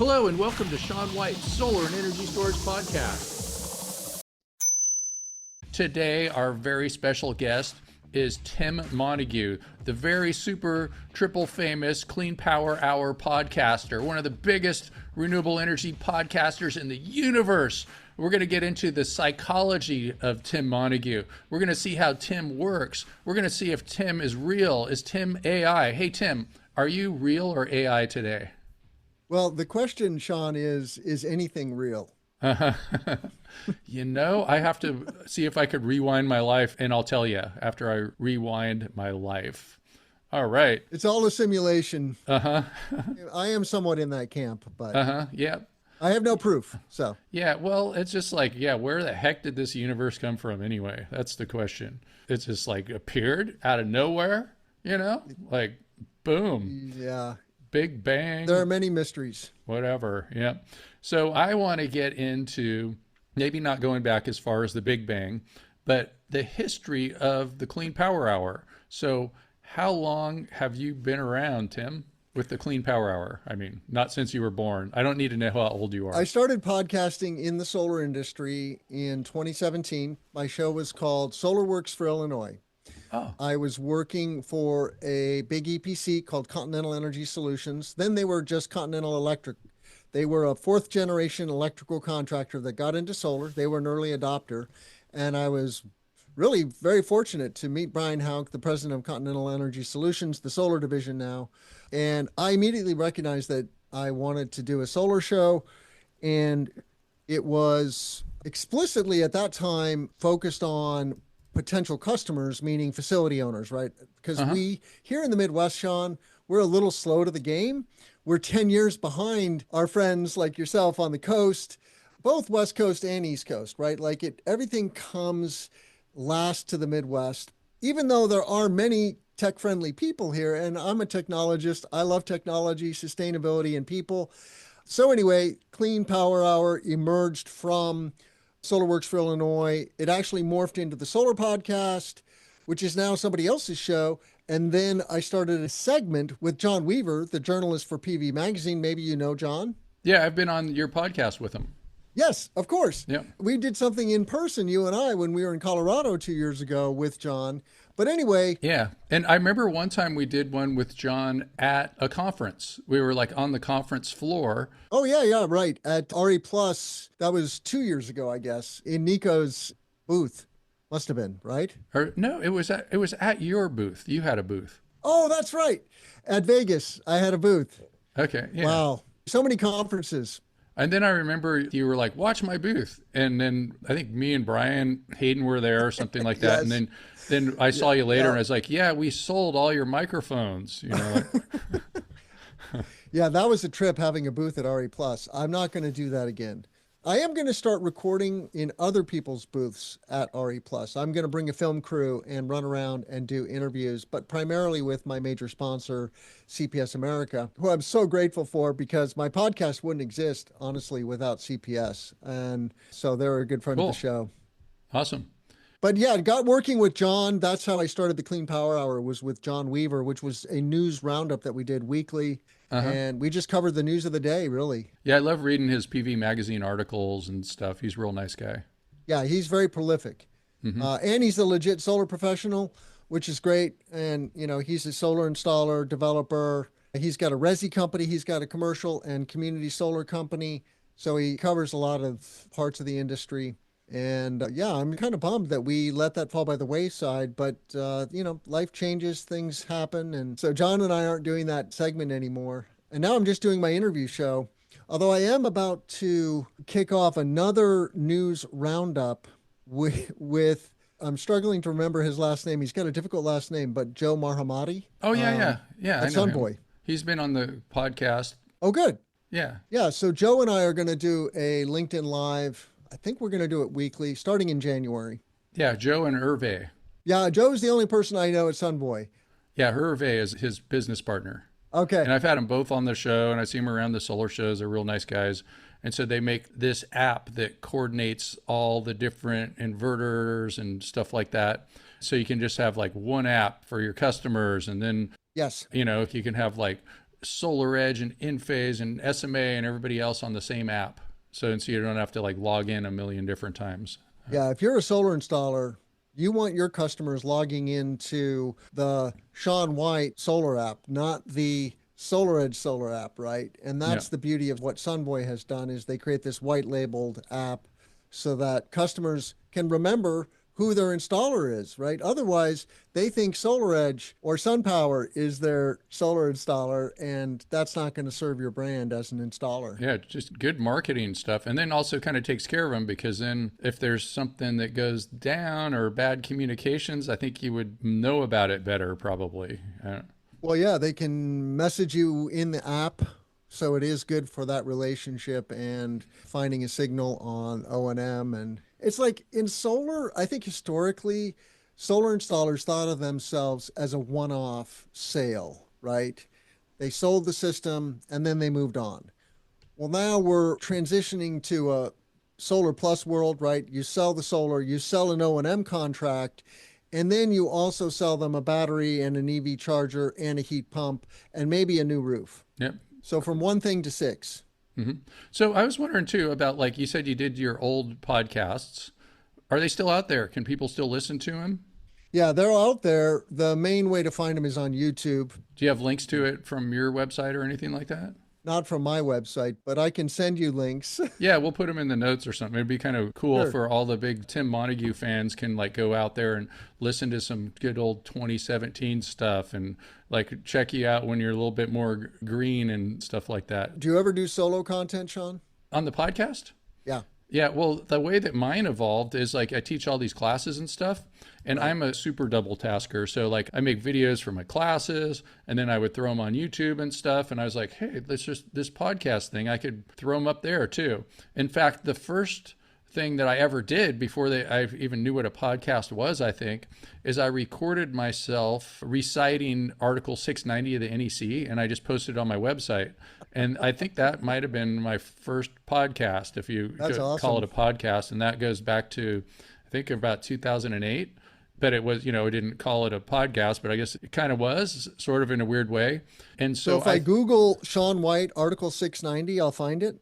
Hello and welcome to Sean White's Solar and Energy Storage Podcast. Today, our very special guest is Tim Montague, the very super triple famous Clean Power Hour podcaster, one of the biggest renewable energy podcasters in the universe. We're going to get into the psychology of Tim Montague. We're going to see how Tim works. We're going to see if Tim is real. Is Tim AI? Hey, Tim, are you real or AI today? Well, the question, Sean, is anything real? You know, I have to see if I could rewind my life, and I'll tell you after I rewind my life. All right. It's all a simulation. Uh-huh. I am somewhat in that camp, but Yeah. I have no proof. So Yeah, well, it's just like, yeah, where the heck did this universe come from anyway? That's the question. It's just like appeared out of nowhere, you know? Like, boom. Yeah. Big bang. There are many mysteries. Whatever. Yeah. So I want to get into maybe not going back as far as the Big Bang, but the history of the Clean Power Hour. So how long have you been around, Tim, with the Clean Power Hour? I mean, not since you were born. I don't need to know how old you are. I started podcasting in the solar industry in 2017. My show was called SolarWorks for Illinois. Oh. I was working for a big EPC called Continental Energy Solutions. Then they were just Continental Electric. They were a fourth generation electrical contractor that got into solar. They were an early adopter. And I was really very fortunate to meet Brian Houck, the president of Continental Energy Solutions, the solar division now. And I immediately recognized that I wanted to do a solar show. And it was explicitly at that time focused on potential customers, meaning facility owners, right? Because we, here in the Midwest, Sean, we're a little slow to the game. We're 10 years behind our friends like yourself on the coast, both West Coast and East Coast, right? Like everything comes last to the Midwest, even though there are many tech-friendly people here. And I'm a technologist. I love technology, sustainability, and people. So anyway, Clean Power Hour emerged from SolarWorks for Illinois. It actually morphed into the Solar Podcast, which is now somebody else's show. And then I started a segment with John Weaver, the journalist for PV Magazine. Maybe you know John. Yeah, I've been on your podcast with him. Yes, of course. Yeah. We did something in person, you and I, when we were in Colorado 2 years ago with John. But anyway. Yeah. And I remember one time we did one with John at a conference. We were like on the conference floor. Oh, yeah, right. At RE Plus, that was 2 years ago, I guess, in Nico's booth. Must have been, right? Or no, it was at your booth. You had a booth. Oh, that's right. At Vegas, I had a booth. Okay. Yeah. Wow. So many conferences. And then I remember you were like, watch my booth. And then I think me and Brian Hayden were there or something like that. Yes. And then I saw you later and I was like, yeah, we sold all your microphones, you know. Yeah, that was a trip having a booth at RE Plus. I'm not going to do that again. I am going to start recording in other people's booths at RE Plus. I'm going to bring a film crew and run around and do interviews, but primarily with my major sponsor, CPS America, who I'm so grateful for because my podcast wouldn't exist, honestly, without CPS. And so they're a good friend of the show. Awesome. But yeah, got working with John. That's how I started the Clean Power Hour, was with John Weaver, which was a news roundup that we did weekly. And we just covered the news of the day, really. Yeah, I love reading his PV Magazine articles and stuff. He's a real nice guy. Yeah, he's very prolific. And he's a legit solar professional, which is great. And, you know, he's a solar installer, developer. He's got a resi company. He's got a commercial and community solar company. So he covers a lot of parts of the industry. And yeah, I'm kind of bummed that we let that fall by the wayside, but you know, life changes, things happen. And so John and I aren't doing that segment anymore. And now I'm just doing my interview show. Although I am about to kick off another news roundup with I'm struggling to remember his last name. He's got a difficult last name, but Joe Marhamati. Oh, yeah. I know Sunboy. him. He's been on the podcast. Oh, good. Yeah. Yeah. So Joe and I are going to do a LinkedIn Live. I think we're going to do it weekly, starting in January. Yeah, Joe and Hervé. Yeah, Joe's the only person I know at Sunboy. Yeah, Hervé is his business partner. Okay. And I've had them both on the show, and I see them around the solar shows. They're real nice guys. And so they make this app that coordinates all the different inverters and stuff like that. So you can just have like one app for your customers. And then, yes, you know, you can have like Solar Edge and Enphase and SMA and everybody else on the same app. So you don't have to like log in a million different times. Yeah, if you're a solar installer, you want your customers logging into the Shawn White solar app, not the Solar Edge solar app, right? And that's the beauty of what Sunboy has done is they create this white labeled app so that customers can remember who their installer is, right? Otherwise, they think Solar Edge or SunPower is their solar installer, and that's not going to serve your brand as an installer. Yeah, just good marketing stuff. And then also kind of takes care of them, because then if there's something that goes down or bad communications, I think you would know about it better probably. Well, yeah, they can message you in the app. So it is good for that relationship and finding a signal on O&M. And it's like in solar, I think historically, solar installers thought of themselves as a one-off sale, right? They sold the system and then they moved on. Well, now we're transitioning to a solar plus world, right? You sell the solar, you sell an O&M contract, and then you also sell them a battery and an EV charger and a heat pump and maybe a new roof. Yep. So from one thing to six. Mm-hmm. So I was wondering too about, like you said, you did your old podcasts. Are they still out there? Can people still listen to them? Yeah, they're out there. The main way to find them is on YouTube. Do you have links to it from your website or anything like that? Not from my website, but I can send you links. Yeah, we'll put them in the notes or something. It'd be kind of cool Sure. for all the big Tim Montague fans can like go out there and listen to some good old 2017 stuff and like check you out when you're a little bit more green and stuff like that. Do you ever do solo content, Sean? On the podcast? Yeah. Yeah, well, the way that mine evolved is like I teach all these classes and stuff, and I'm a super double tasker. So like I make videos for my classes, and then I would throw them on YouTube and stuff. And I was like, hey, let's just this podcast thing, I could throw them up there too. In fact, the first thing that I ever did before I even knew what a podcast was, I think, is I recorded myself reciting Article 690 of the NEC, and I just posted it on my website. And I think that might have been my first podcast, if you That's call it awesome. a podcast. And that goes back to, I think, about 2008. But it was, I didn't call it a podcast, but I guess it kind of was, sort of in a weird way. And So so if I Google Shawn White Article 690, I'll find it.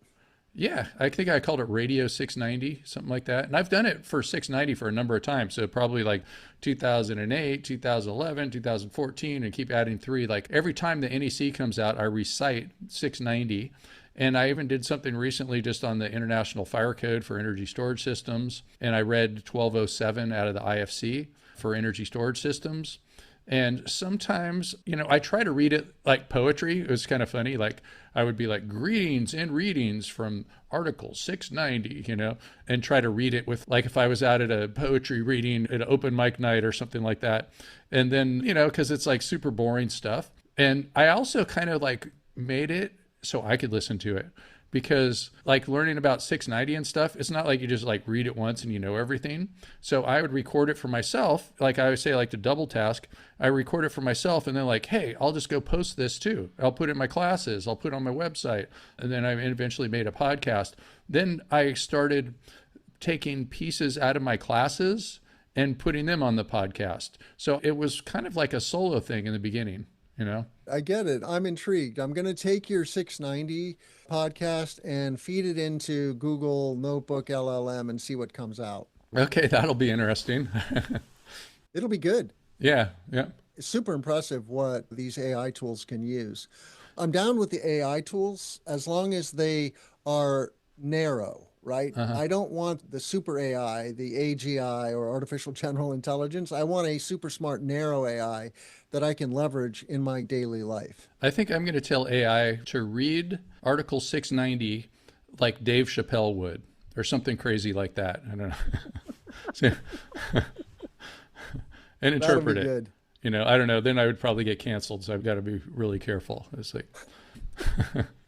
yeah, I think I called it Radio 690, something like that. And I've done it for 690 for a number of times. So probably like 2008, 2011, 2014, and keep adding 3. Like every time the NEC comes out, I recite 690. And I even did something recently just on the International Fire Code for energy storage systems. And I read 1207 out of the IFC for energy storage systems. And sometimes, I try to read it like poetry. It was kind of funny. Like I would be like, greetings and readings from Article 690, and try to read it with, like, if I was out at a poetry reading at an open mic night or something like that. And then, because it's like super boring stuff. And I also kind of like made it so I could listen to it. Because like learning about 690 and stuff, it's not like you just like read it once and you know everything. So I would record it for myself. Like I would say, like to double task, I record it for myself and then like, hey, I'll just go post this too. I'll put it in my classes. I'll put it on my website. And then I eventually made a podcast. Then I started taking pieces out of my classes and putting them on the podcast. So it was kind of like a solo thing in the beginning. I get it. I'm intrigued. I'm going to take your 690 podcast and feed it into Google Notebook LLM and see what comes out. Okay, that'll be interesting. It'll be good. Yeah. It's super impressive what these AI tools can use. I'm down with the AI tools as long as they are narrow, right? I don't want the super AI, the AGI or artificial general intelligence. I want a super smart narrow AI that I can leverage in my daily life. I think I'm going to tell AI to read Article 690 like Dave Chappelle would, or something crazy like that. I don't know. And interpret it. Good. I don't know. Then I would probably get canceled, so I've got to be really careful. It's like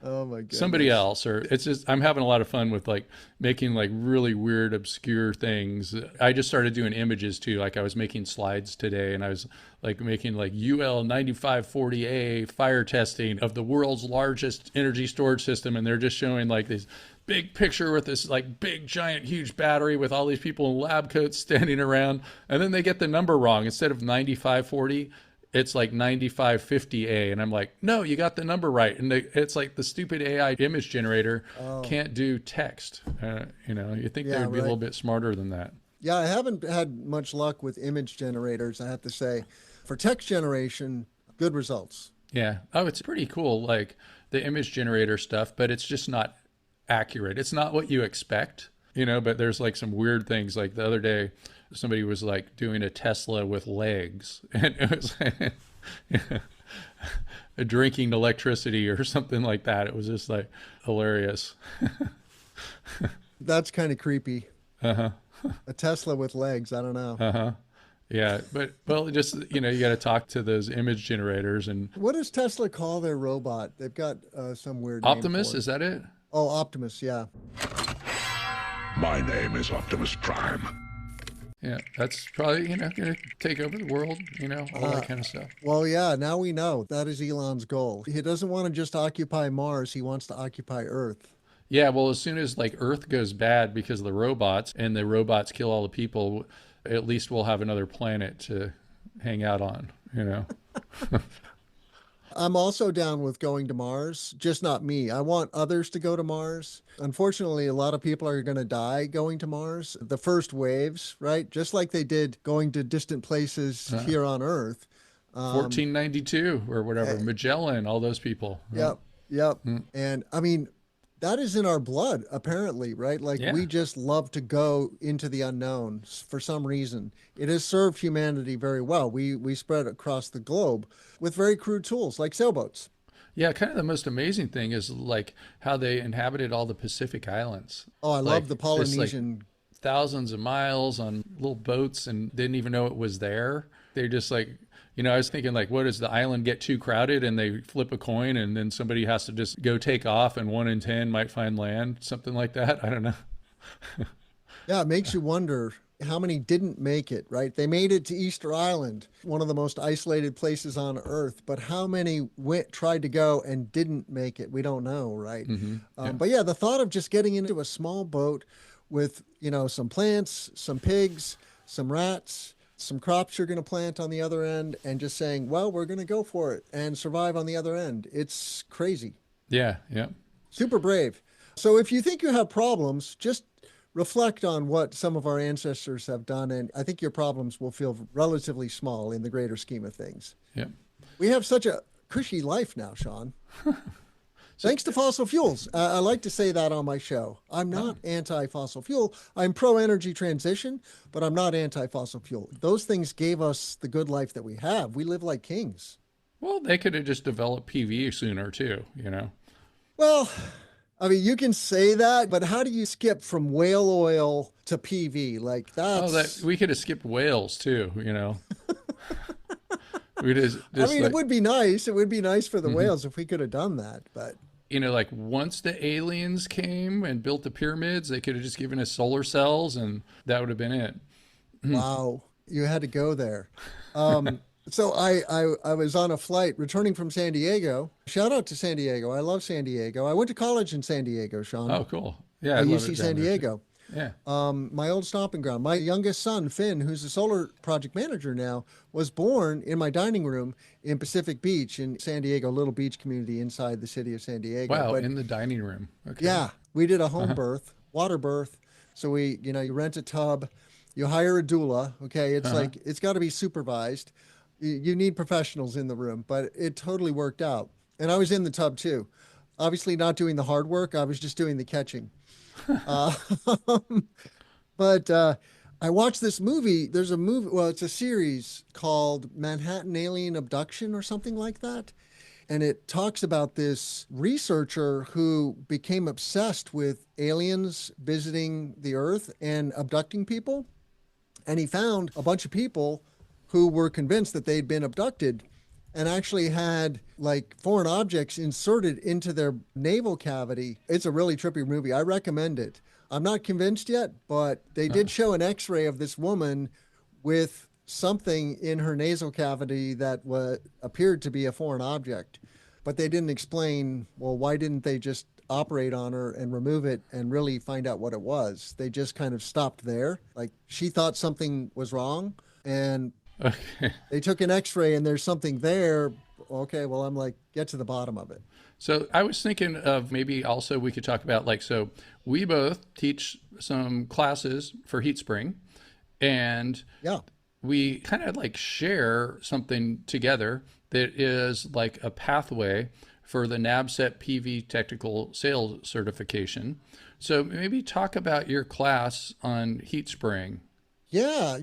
oh my goodness. somebody else, or it's just I'm having a lot of fun with like making like really weird, obscure things. I just started doing images too. Like I was making slides today, and I was like making like UL 9540A fire testing of the world's largest energy storage system, and they're just showing like this big picture with this like big giant huge battery with all these people in lab coats standing around, and then they get the number wrong. Instead of 9540, it's like 9550A. And I'm like, no, you got the number right. And it's like the stupid AI image generator can't do text. You think they Yeah, would be a little right. bit smarter than that. Yeah, I haven't had much luck with image generators, I have to say. For text generation, good results. Yeah. Oh, it's pretty cool. Like the image generator stuff, but it's just not accurate. It's not what you expect, but there's like some weird things. Like the other day, somebody was like doing a Tesla with legs and it was drinking electricity or something like that. It was just like hilarious. That's kind of creepy. Uh-huh. A Tesla with legs, I don't know. Uh-huh. Yeah, but well, just you got to talk to those image generators and What does Tesla call their robot? They've got some weird name Optimus, for it. is that it? Oh, Optimus, yeah. My name is Optimus Prime. Yeah, that's probably, going to take over the world, all that kind of stuff. Well, yeah, now we know. That is Elon's goal. He doesn't want to just occupy Mars, he wants to occupy Earth. Yeah, well, as soon as like Earth goes bad because of the robots and the robots kill all the people, at least we'll have another planet to hang out on. I'm also down with going to Mars, just not me. I want others to go to Mars. Unfortunately, a lot of people are going to die going to Mars. The first waves, right? Just like they did going to distant places here on Earth. 1492 or whatever, Magellan, all those people. Yep, yep. And I mean, that is in our blood, apparently, right? Like Yeah. we just love to go into the unknown for some reason. It has served humanity very well. We spread across the globe with very crude tools like sailboats. Yeah, kind of the most amazing thing is like how they inhabited all the Pacific Islands. Oh, I Like, love the just, like, Polynesian. thousands of miles on little boats and didn't even know it was there. They just like, I was thinking like, what does the island get too crowded and they flip a coin and then somebody has to just go take off and 1 in 10 might find land, something like that. I don't know. Yeah, it makes you wonder how many didn't make it, right? They made it to Easter Island, one of the most isolated places on Earth, but how many tried to go and didn't make it? We don't know, right? But yeah, the thought of just getting into a small boat with, some plants, some pigs, some rats, some crops you're going to plant on the other end, and just saying, well, we're going to go for it and survive on the other end. It's crazy. Yeah, yeah. Super brave. So if you think you have problems, just reflect on what some of our ancestors have done, and I think your problems will feel relatively small in the greater scheme of things. Yeah. We have such a cushy life now, Sean. Thanks to fossil fuels. I like to say that on my show. I'm not anti-fossil fuel. I'm pro-energy transition, but I'm not anti-fossil fuel. Those things gave us the good life that we have. We live like kings. Well, they could have just developed PV sooner too, Well, I mean, you can say that, but how do you skip from whale oil to PV? Like that's. We could have skipped whales too, We just I mean, like, it would be nice. It would be nice for the whales if we could have done that, but. like once the aliens came and built the pyramids, they could have just given us solar cells and that would have been it. Wow, you had to go there. So I was on a flight returning from San Diego. Shout out to San Diego. I love San Diego. I went to college in San Diego, Sean. Oh, cool. Yeah, I at love UC it San down there, too. Diego. Yeah. My old stomping ground. My youngest son, Finn, who's a solar project manager now, was born in my dining room in Pacific Beach in San Diego, a little beach community inside the city of San Diego. Wow, But in the dining room. Okay. yeah, we did a home birth, water birth. So we, you rent a tub, you hire a doula. Okay, it's like it's got to be supervised. You need professionals in the room, but it totally worked out. And I was in the tub too. Obviously, not doing the hard work. I was just doing the catching. uh, but I watched this movie. There's a movie. Well, it's a series called Manhattan Alien Abduction or something like that. And it talks about this researcher who became obsessed with aliens visiting the Earth and abducting people. And he found a bunch of people who were convinced that they'd been abducted and actually had like foreign objects inserted into their navel cavity. It's a really trippy movie. I recommend it. I'm not convinced yet, but they did show an x-ray of this woman with something in her nasal cavity that appeared to be a foreign object. But they didn't explain, well, why didn't they just operate on her and remove it and really find out what it was? They just kind of stopped there. Like she thought something was wrong and Okay. They took an x-ray and there's something there. Okay, well, I'm like, get to the bottom of it. So I was thinking of maybe also we could talk about like, so we both teach some classes for HeatSpring, and Yeah. we kind of like share something together that is like a pathway for the NABCEP PV technical sales certification. So maybe talk about your class on HeatSpring. Yeah,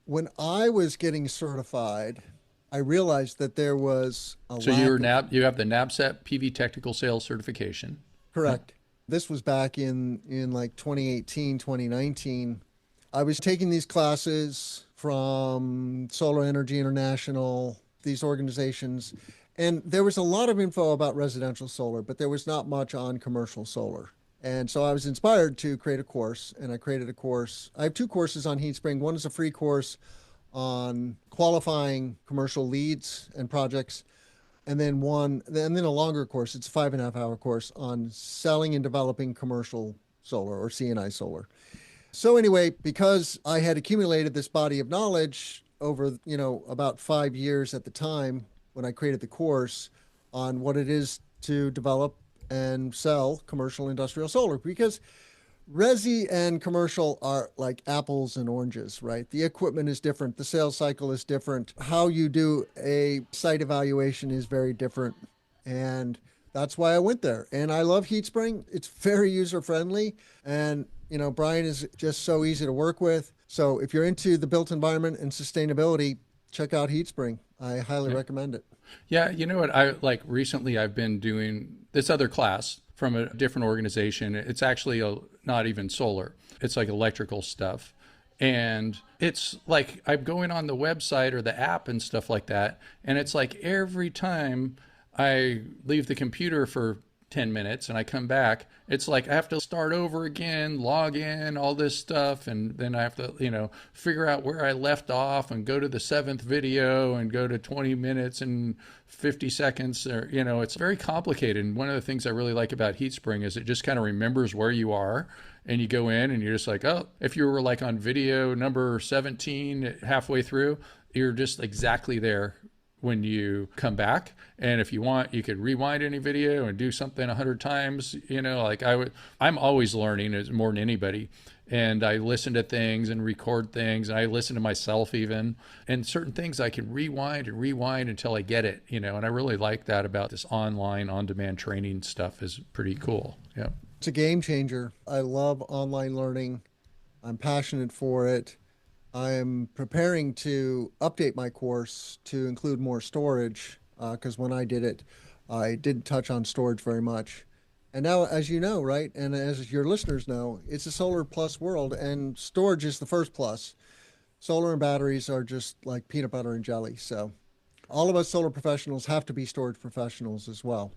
when I was getting certified, I realized that there was a So lack you're of, you have the NABCEP PV technical sales certification. correct. This was back in like 2018, 2019. I was taking these classes from Solar Energy International, these organizations, and there was a lot of info about residential solar, but there was not much on commercial solar. And so I was inspired to create a course, and I created a course. I have two courses on HeatSpring. One is a free course on qualifying commercial leads and projects, and then a longer course. It's a 5.5 hour course on selling and developing commercial solar or CNI solar. So anyway, because I had accumulated this body of knowledge over, about 5 years at the time when I created the course on what it is to develop and sell commercial industrial solar, because resi and commercial are like apples and oranges, right? The equipment is different. The sales cycle is different. How you do a site evaluation is very different. And that's why I went there. And I love HeatSpring. It's very user friendly. And, Brian is just so easy to work with. So if you're into the built environment and sustainability, check out HeatSpring. I highly recommend it. Yeah, you know what? I like recently I've been doing this other class from a different organization. It's actually not even solar. It's like electrical stuff. And it's like I'm going on the website or the app and stuff like that. And it's like every time I leave the computer for 10 minutes and I come back, it's like I have to start over again, log in, all this stuff. And then I have to, figure out where I left off and go to the 7th video and go to 20 minutes and 50 seconds. Or, it's very complicated. And one of the things I really like about HeatSpring is it just kind of remembers where you are. And you go in and you're just like, oh, if you were like on video number 17 halfway through, you're just exactly there when you come back. And if you want, you could rewind any video and do something 100 times. I'm always learning as more than anybody. And I listen to things and record things, and I listen to myself even. And certain things I can rewind until I get it, and I really like that about this online on-demand training stuff is pretty cool. Yeah. It's a game changer. I love online learning. I'm passionate for it. I'm preparing to update my course to include more storage, because when I did it, I didn't touch on storage very much. And now, as you know, right, and as your listeners know, it's a solar plus world, and storage is the first plus. Solar and batteries are just like peanut butter and jelly. So all of us solar professionals have to be storage professionals as well.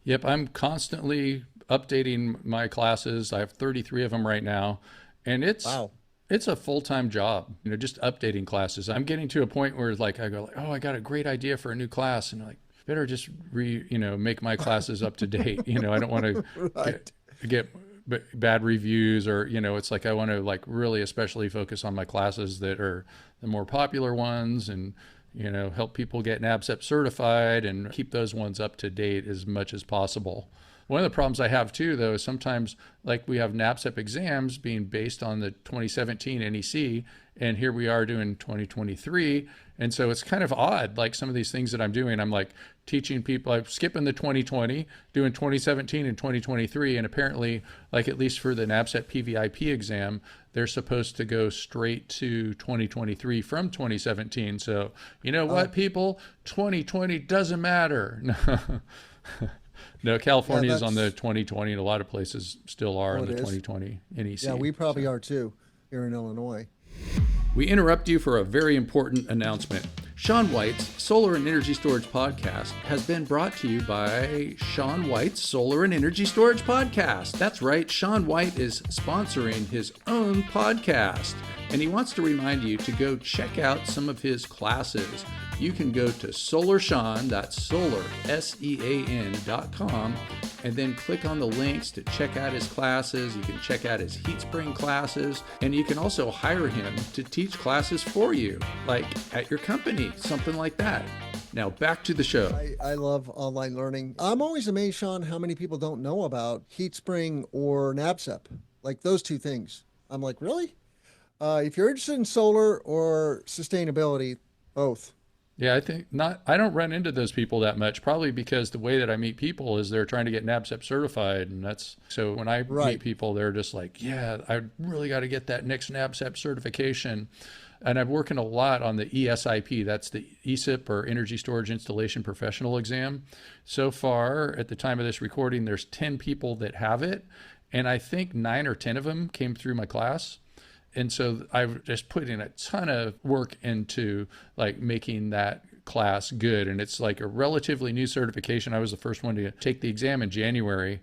Yep, I'm constantly updating my classes. I have 33 of them right now, and Wow. It's a full-time job, just updating classes. I'm getting to a point where I go, oh, I got a great idea for a new class, and better just make my classes up to date. I don't want to Right. get bad reviews, or it's like I want to really especially focus on my classes that are the more popular ones, and help people get NABCEP certified and keep those ones up to date as much as possible. One of the problems I have too, though, is sometimes we have NABCEP exams being based on the 2017 NEC, and here we are doing 2023. And so it's kind of odd, some of these things that I'm doing, I'm teaching people, I'm skipping the 2020, doing 2017 and 2023. And apparently, at least for the NABCEP PVIP exam, they're supposed to go straight to 2023 from 2017. So, what, people? 2020 doesn't matter. No, California is on the 2020, and a lot of places still are on the 2020 NEC. Yeah, we probably are too here in Illinois. We interrupt you for a very important announcement. Sean White's Solar and Energy Storage Podcast has been brought to you by Sean White's Solar and Energy Storage Podcast. That's right, Sean White is sponsoring his own podcast. And he wants to remind you to go check out some of his classes. You can go to SolarSean, that's solar, SEAN.com, and then click on the links to check out his classes. You can check out his HeatSpring classes, and you can also hire him to teach classes for you, like at your company, something like that. Now back to the show. I love online learning. I'm always amazed, Sean, how many people don't know about HeatSpring or NABCEP, like those two things. I'm like, really? If you're interested in solar or sustainability, both. Yeah, I think not. I don't run into those people that much, probably because the way that I meet people is they're trying to get NABCEP certified. And that's so when I meet people, they're just like, yeah, I really got to get that next NABCEP certification. And I'm working a lot on the ESIP. That's the ESIP, or Energy Storage Installation Professional exam. So far, at the time of this recording, there's 10 people that have it. And I think 9 or 10 of them came through my class. And so I've just put in a ton of work into like making that class good. And it's like a relatively new certification. I was the first one to take the exam in January.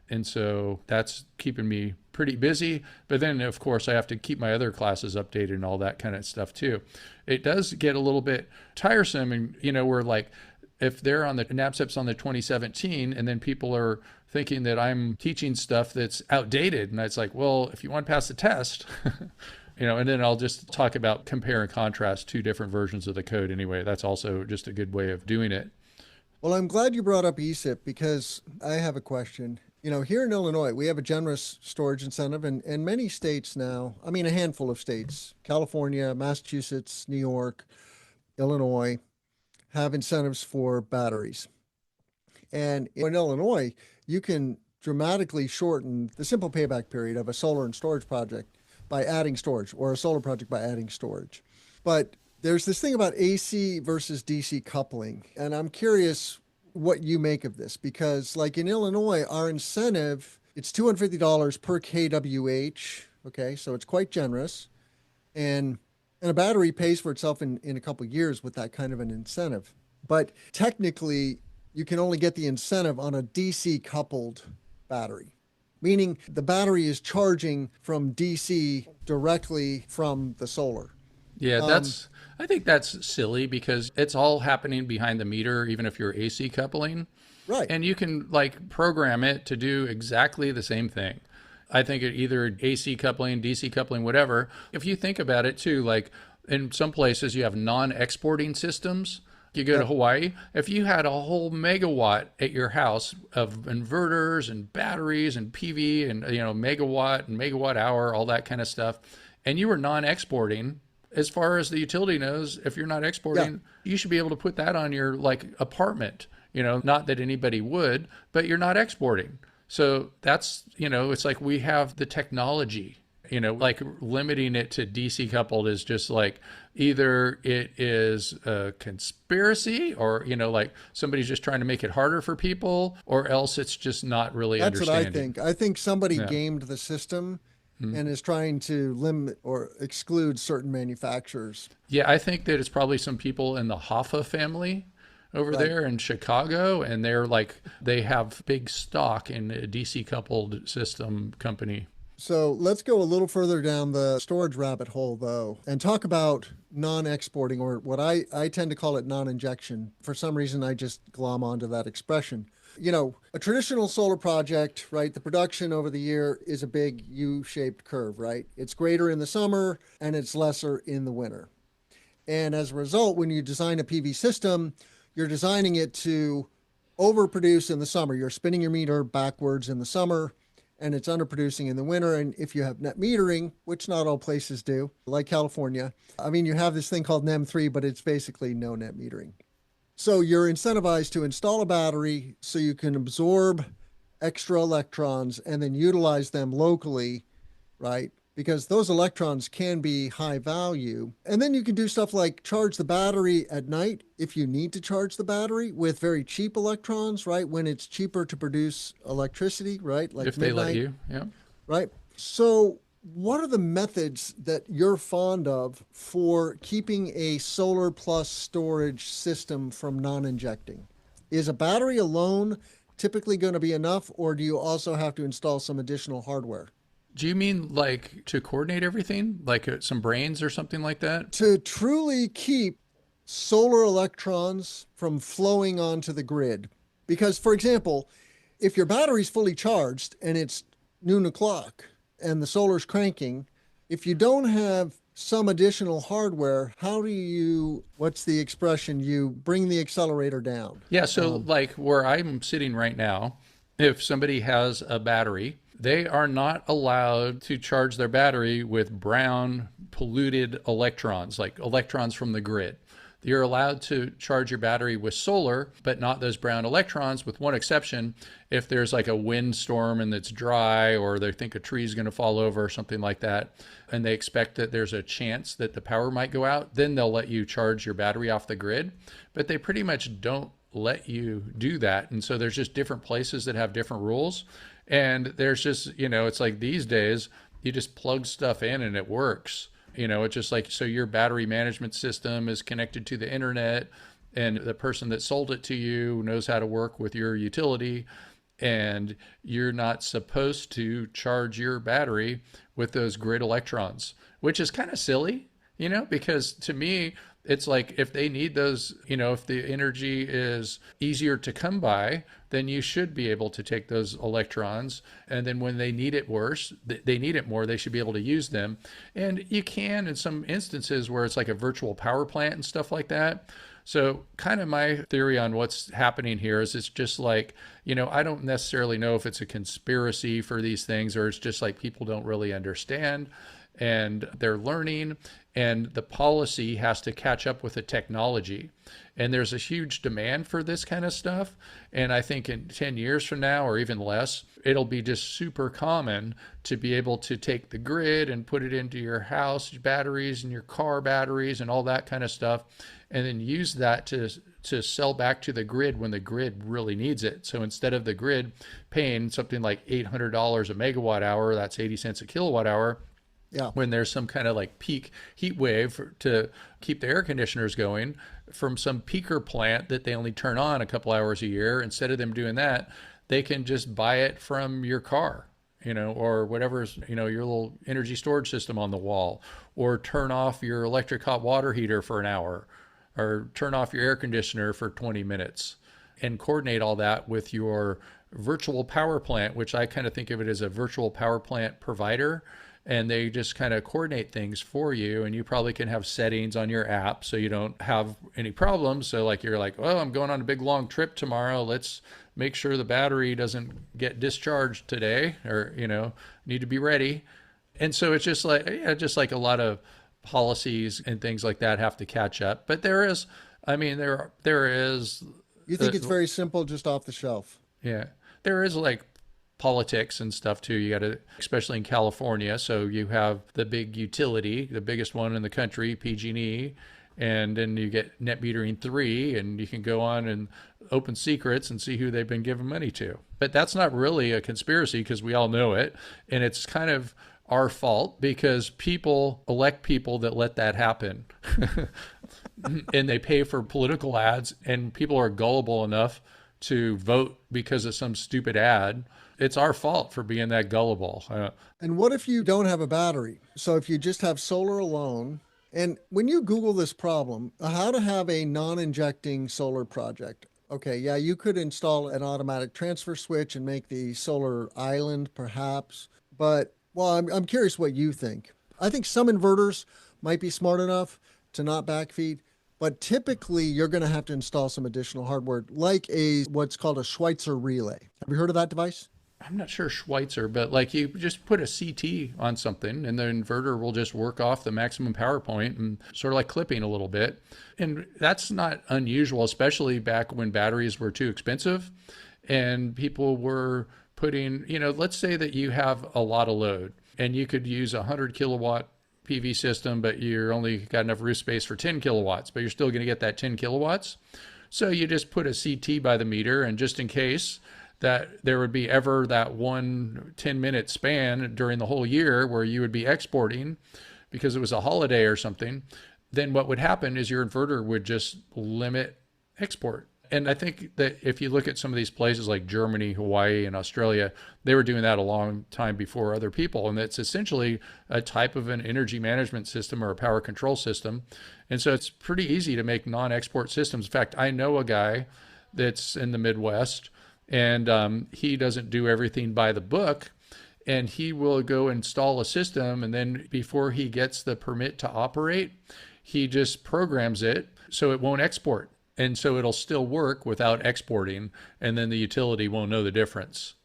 And so that's keeping me pretty busy. But then, of course, I have to keep my other classes updated and all that kind of stuff too. It does get a little bit tiresome. And, you know, we're like, if they're on the NABCEP's on the 2017, and then people are thinking that I'm teaching stuff that's outdated. And it's like, well, if you want to pass the test, you know, and then I'll just talk about compare and contrast two different versions of the code anyway. That's also just a good way of doing it. Well, I'm glad you brought up ESIP because I have a question. You know, here in Illinois, we have a generous storage incentive, and many states now, I mean, a handful of states, California, Massachusetts, New York, Illinois, have incentives for batteries. And in Illinois, you can dramatically shorten the simple payback period of a solar and storage project by adding storage, or a solar project by adding storage. But there's this thing about AC versus DC coupling, and I'm curious what you make of this, because like in Illinois, our incentive, it's $250 per kWh. Okay, so it's quite generous. And a battery pays for itself in a couple of years with that kind of an incentive. But technically, you can only get the incentive on a DC coupled battery, meaning the battery is charging from DC directly from the solar. Yeah, I think that's silly because it's all happening behind the meter, even if you're AC coupling. Right. And you can like program it to do exactly the same thing. I think it either AC coupling, DC coupling, whatever. If you think about it too, like in some places you have non-exporting systems. You go to Hawaii, if you had a whole megawatt at your house of inverters and batteries and PV and, you know, megawatt and megawatt hour, all that kind of stuff, and you were non-exporting, as far as the utility knows, if you're not exporting, you should be able to put that on your like apartment, you know, not that anybody would, but you're not exporting. So that's, you know, it's like we have the technology, you know, like limiting it to DC coupled is just like either it is a conspiracy or, you know, like somebody's just trying to make it harder for people, or else it's just not really understanding. That's what I think. I think somebody gamed the system and is trying to limit or exclude certain manufacturers. Yeah, I think that it's probably some people in the Hoffa family over there in Chicago, and they're like, they have big stock in a DC coupled system company. So let's go a little further down the storage rabbit hole, though, and talk about non-exporting, or what I tend to call it non-injection. For some reason, I just glom onto that expression. You know, a traditional solar project, right? The production over the year is a big U-shaped curve, right? It's greater in the summer and it's lesser in the winter. And as a result, when you design a PV system, you're designing it to overproduce in the summer. You're spinning your meter backwards in the summer, and it's underproducing in the winter. And if you have net metering, which not all places do, like California, I mean, you have this thing called NEM3, but it's basically no net metering. So you're incentivized to install a battery so you can absorb extra electrons and then utilize them locally, right? Because those electrons can be high value. And then you can do stuff like charge the battery at night if you need to charge the battery with very cheap electrons, right? When it's cheaper to produce electricity, right? Like if midnight, they let you, yeah. Right. So what are the methods that you're fond of for keeping a solar plus storage system from non-injecting? Is a battery alone typically going to be enough, or do you also have to install some additional hardware? Do you mean like to coordinate everything, like some brains or something like that? To truly keep solar electrons from flowing onto the grid. Because, for example, if your battery's fully charged and it's noon o'clock and the solar's cranking, if you don't have some additional hardware, how do you, what's the expression, you bring the accelerator down? Yeah, so like where I'm sitting right now, if somebody has a battery, they are not allowed to charge their battery with brown polluted electrons, like electrons from the grid. You're allowed to charge your battery with solar, but not those brown electrons, with one exception. If there's like a windstorm and it's dry, or they think a tree's going to fall over or something like that, and they expect that there's a chance that the power might go out, then they'll let you charge your battery off the grid. But they pretty much don't let you do that. And so there's just different places that have different rules. And there's just, it's like these days, you just plug stuff in and it works. It's just like, so your battery management system is connected to the internet, and the person that sold it to you knows how to work with your utility, and you're not supposed to charge your battery with those grid electrons, which is kind of silly, because to me, it's like if they need those, if the energy is easier to come by, then you should be able to take those electrons. And then when they need it worse, they need it more, they should be able to use them. And you can in some instances where it's like a virtual power plant and stuff like that. So kind of my theory on what's happening here is it's just like, I don't necessarily know if it's a conspiracy for these things, or it's just like people don't really understand and they're learning, and the policy has to catch up with the technology. And there's a huge demand for this kind of stuff. And I think in 10 years from now, or even less, it'll be just super common to be able to take the grid and put it into your house batteries and your car batteries and all that kind of stuff, and then use that to sell back to the grid when the grid really needs it. So instead of the grid paying something like $800 a megawatt hour, that's 80 cents a kilowatt hour, Yeah. when there's some kind of like peak heat wave to keep the air conditioners going from some peaker plant that they only turn on a couple hours a year, instead of them doing that, they can just buy it from your car, or whatever's, your little energy storage system on the wall, or turn off your electric hot water heater for an hour, or turn off your air conditioner for 20 minutes, and coordinate all that with your virtual power plant, which I kind of think of it as a virtual power plant provider. And they just kind of coordinate things for you, and you probably can have settings on your app so you don't have any problems. So like you're like, oh, I'm going on a big long trip tomorrow, let's make sure the battery doesn't get discharged today, or need to be ready. And so it's just like a lot of policies and things like that have to catch up. But there is You think it's very simple, just off the shelf? Yeah, there is like politics and stuff too. You got to, especially in California. So you have the big utility, the biggest one in the country, PG&E, and then you get net metering 3, and you can go on and open secrets and see who they've been giving money to. But that's not really a conspiracy, because we all know it, and it's kind of our fault because people elect people that let that happen. And they pay for political ads, and people are gullible enough to vote because of some stupid ad. It's our fault for being that gullible. And what if you don't have a battery? So if you just have solar alone, and when you Google this problem, how to have a non-injecting solar project. Okay, yeah, you could install an automatic transfer switch and make the solar island perhaps, but well, I'm curious what you think. I think some inverters might be smart enough to not backfeed, but typically you're going to have to install some additional hardware, like what's called a Schweitzer Relay. Have you heard of that device? I'm not sure Schweitzer, but like you just put a CT on something and the inverter will just work off the maximum power point, and sort of like clipping a little bit. And that's not unusual, especially back when batteries were too expensive and people were putting, let's say that you have a lot of load and you could use a 100 kilowatt PV system, but you're only got enough roof space for 10 kilowatts, but you're still going to get that 10 kilowatts. So you just put a CT by the meter, and just in case that there would be ever that 10-minute span during the whole year where you would be exporting because it was a holiday or something, then what would happen is your inverter would just limit export. And I think that if you look at some of these places like Germany, Hawaii, and Australia, they were doing that a long time before other people. And it's essentially a type of an energy management system or a power control system. And so it's pretty easy to make non-export systems. In fact, I know a guy that's in the Midwest, and he doesn't do everything by the book. And he will go install a system, and then before he gets the permit to operate, he just programs it so it won't export. And so it'll still work without exporting, and then the utility won't know the difference.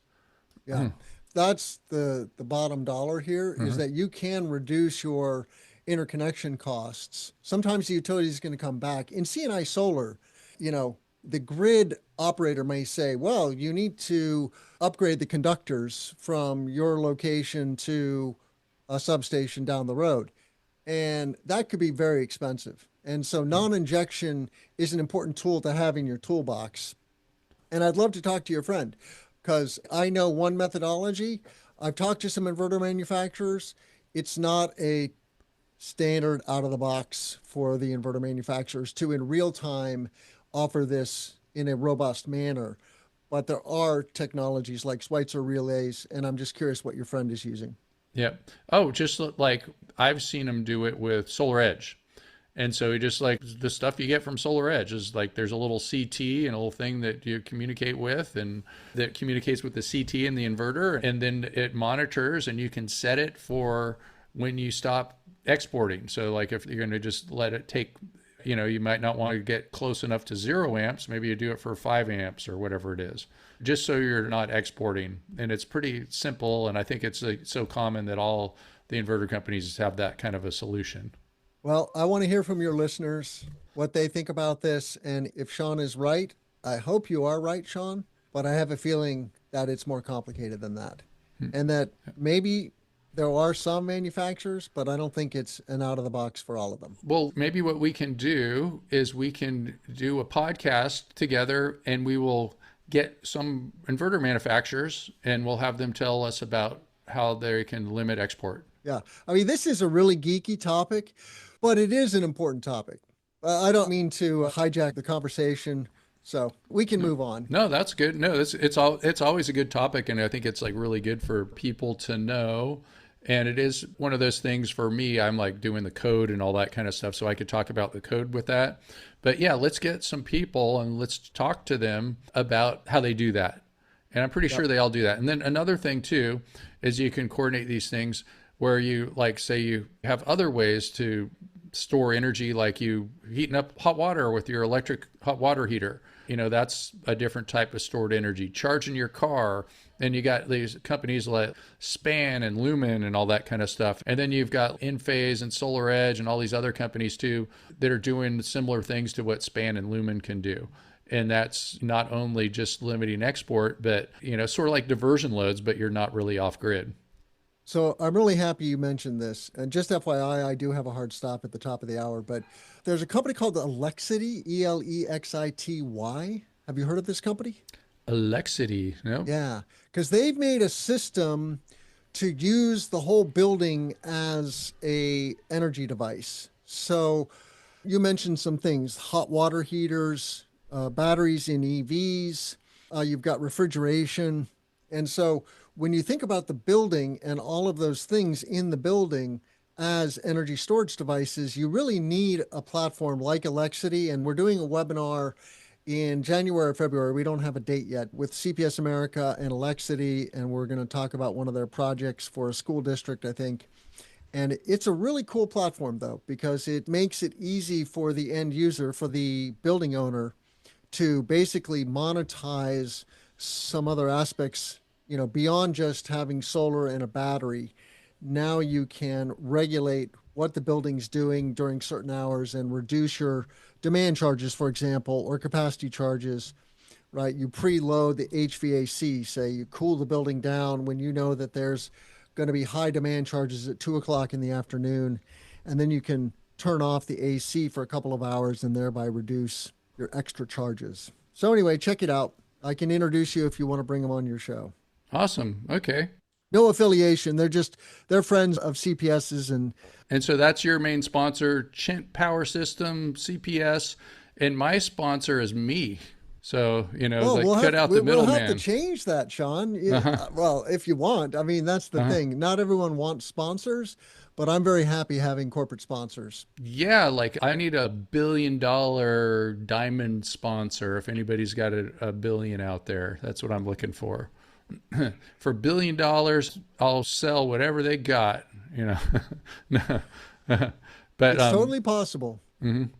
Yeah, that's the bottom dollar here, is that you can reduce your interconnection costs. Sometimes the utility is going to come back. In C&I solar, the grid operator may say, well, you need to upgrade the conductors from your location to a substation down the road. And that could be very expensive. And so non-injection is an important tool to have in your toolbox. And I'd love to talk to your friend, because I know one methodology. I've talked to some inverter manufacturers. It's not a standard out of the box for the inverter manufacturers to in real time offer this in a robust manner. But there are technologies like Schweitzer Relays, and I'm just curious what your friend is using. Yeah. Oh, just like I've seen him do it with Solar Edge. And so he just like the stuff you get from Solar Edge is like there's a little CT and a little thing that you communicate with, and that communicates with the CT and the inverter. And then it monitors, and you can set it for when you stop exporting. So like if you're going to just let it take, you might not want to get close enough to 0 amps. Maybe you do it for 5 amps or whatever it is, just so you're not exporting. And it's pretty simple. And I think it's so common that all the inverter companies have that kind of a solution. Well, I want to hear from your listeners what they think about this. And if Sean is right, I hope you are right, Sean, but I have a feeling that it's more complicated than that. And that maybe there are some manufacturers, but I don't think it's an out of the box for all of them. Well, maybe what we can do is we can do a podcast together, and we will get some inverter manufacturers and we'll have them tell us about how they can limit export. Yeah. I mean, this is a really geeky topic, but it is an important topic. I don't mean to hijack the conversation, so we can move on. No, that's good. No, it's always a good topic, and I think it's like really good for people to know. And it is one of those things for me. I'm like doing the code and all that kind of stuff, so I could talk about the code with that. But yeah, let's get some people and let's talk to them about how they do that. And I'm pretty sure they all do that. And then another thing too is you can coordinate these things where you, like, say you have other ways to store energy, like you heating up hot water with your electric hot water heater. That's a different type of stored energy. Charging your car. And you got these companies like Span and Lumen and all that kind of stuff. And then you've got Enphase and Solar Edge and all these other companies too that are doing similar things to what Span and Lumen can do. And that's not only just limiting export, but, sort of like diversion loads, but you're not really off grid. So I'm really happy you mentioned this. And just FYI, I do have a hard stop at the top of the hour, but there's a company called Elexity, Elexity. Have you heard of this company? Elexity, no? Yeah, because they've made a system to use the whole building as a energy device. So you mentioned some things: hot water heaters, batteries in EVs, you've got refrigeration. And so when you think about the building and all of those things in the building as energy storage devices, you really need a platform like Elexity. And we're doing a webinar in January or February, we don't have a date yet, with CPS America and Elexity, and we're going to talk about one of their projects for a school district, I think. And it's a really cool platform, though, because it makes it easy for the end user, for the building owner, to basically monetize some other aspects, beyond just having solar and a battery. Now you can regulate what the building's doing during certain hours and reduce your demand charges, for example, or capacity charges, right? You preload the HVAC, say you cool the building down when you know that there's going to be high demand charges at 2:00 in the afternoon, and then you can turn off the AC for a couple of hours and thereby reduce your extra charges. So anyway, check it out. I can introduce you if you want to bring them on your show. Awesome. Okay. No affiliation. They're friends of CPS's. And so that's your main sponsor, Chint Power System, CPS. And my sponsor is me. So, Well, like cut out the we'll have to middleman. change that, Sean. Well, if you want. I mean, that's the thing. Not everyone wants sponsors, but I'm very happy having corporate sponsors. Yeah, like I need $1 billion diamond sponsor. If anybody's got a billion out there, that's what I'm looking for. For $1 billion, I'll sell whatever they got, but It's totally possible.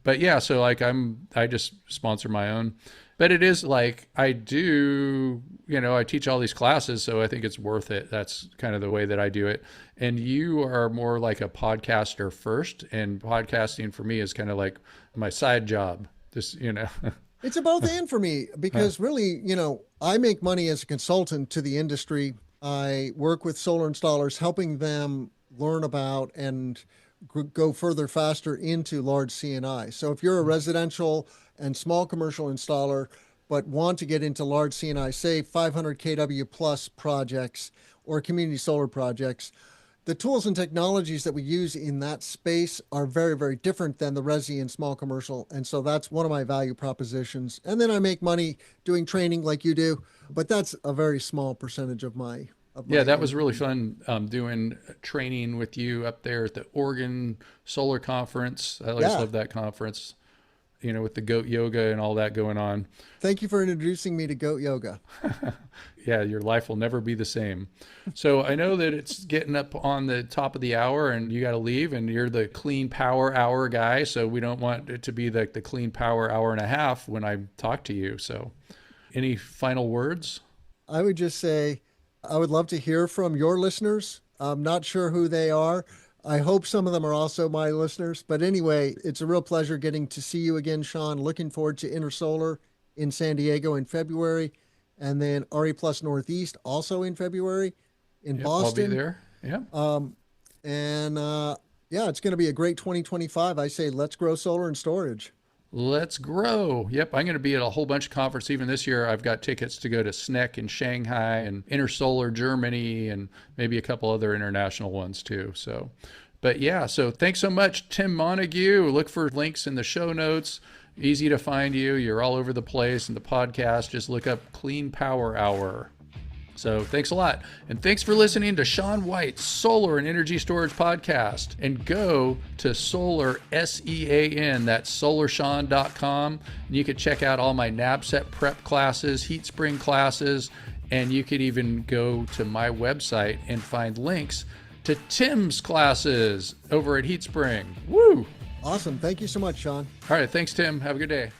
but yeah, so like I just sponsor my own, but it is like I do, I teach all these classes, so I think it's worth it. That's kind of the way that I do it. And you are more like a podcaster first, and podcasting for me is kind of like my side job. It's a both and for me because really, I make money as a consultant to the industry. I work with solar installers, helping them learn about and go further faster into large CNI. So if you're a residential and small commercial installer, but want to get into large CNI, say 500 kW plus projects or community solar projects, the tools and technologies that we use in that space are very, very different than the resi and small commercial. And so that's one of my value propositions. And then I make money doing training like you do, but that's a very small percentage of my Yeah, that was really fun doing training with you up there at the Oregon Solar Conference. I always love that conference, with the goat yoga and all that going on. Thank you for introducing me to goat yoga. Yeah, your life will never be the same. So I know that it's getting up on the top of the hour and you got to leave, and you're the clean power hour guy. So we don't want it to be like the clean power hour and a half when I talk to you. So any final words? I would just say, I would love to hear from your listeners. I'm not sure who they are. I hope some of them are also my listeners. But anyway, it's a real pleasure getting to see you again, Sean. Looking forward to Intersolar in San Diego in February. And then RE Plus Northeast also in February in Boston. I'll be there. Yeah. It's going to be a great 2025. I say, let's grow solar and storage. Let's grow. Yep. I'm going to be at a whole bunch of conferences. Even this year, I've got tickets to go to SNEC in Shanghai and Intersolar Germany and maybe a couple other international ones too. So thanks so much, Tim Montague. Look for links in the show notes. Easy to find you. You're all over the place. And the podcast, just look up Clean Power Hour. So thanks a lot. And thanks for listening to Sean White's Solar and Energy Storage Podcast. And go to Solar, SEAN, that's solarshawn.com. And you can check out all my NABCET prep classes, HeatSpring classes, and you could even go to my website and find links to Tim's classes over at HeatSpring. Woo! Awesome. Thank you so much, Sean. All right. Thanks, Tim. Have a good day.